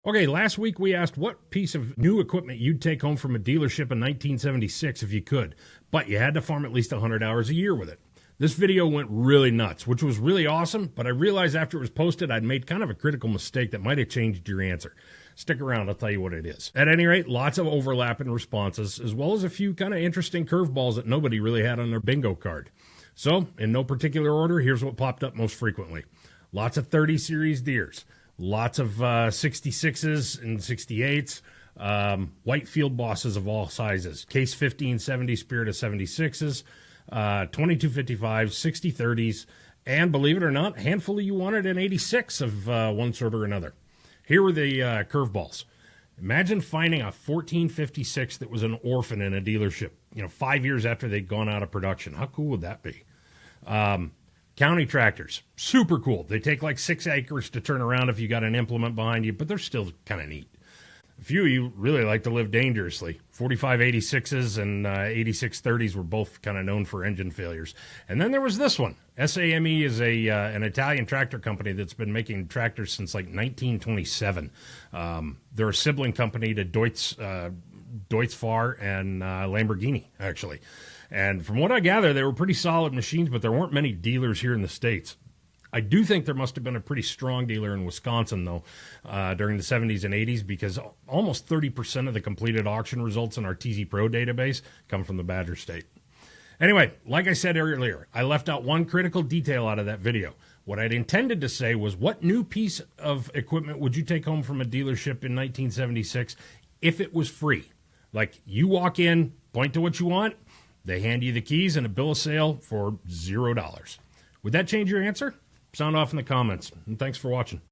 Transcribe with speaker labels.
Speaker 1: Okay, last week we asked what piece of new equipment you'd take home from a dealership in 1976 if you could, but you had to farm at least 100 hours a year with it. This video went really nuts, which was really awesome, but I realized after it was posted I'd made kind of a critical mistake that might have changed your answer. Stick around, I'll tell you what it is. At any rate, lots of overlap in responses, as well as a few kind of interesting curveballs that nobody really had on their bingo card. So, in no particular order, here's what popped up most frequently. Lots of 30 series Deers. Lots of 66s and 68s, white field bosses of all sizes, Case 1570 Spirit of 76s, 2255s, 6030s, and believe it or not, a handful of you wanted an 86 of one sort or another. Here were the curveballs. Imagine finding a 1456 that was an orphan in a dealership, 5 years after they'd gone out of production. How cool would that be? County tractors, super cool. They take like 6 acres to turn around if you got an implement behind you, but they're still kind of neat. A few of you really like to live dangerously. 4586s and 8630s were both kind of known for engine failures. And then there was this one. SAME is an Italian tractor company that's been making tractors since like 1927. They're a sibling company to Deutz Fahr and Lamborghini, actually. And from what I gather, they were pretty solid machines, but there weren't many dealers here in the States. I do think there must have been a pretty strong dealer in Wisconsin, though, during the 70s and 80s, because almost 30% of the completed auction results in our TZ Pro database come from the Badger State. Anyway, like I said earlier, I left out one critical detail out of that video. What I'd intended to say was, what new piece of equipment would you take home from a dealership in 1976 if it was free? Like, you walk in, point to what you want, they hand you the keys and a bill of sale for $0. Would that change your answer? Sound off in the comments. And thanks for watching.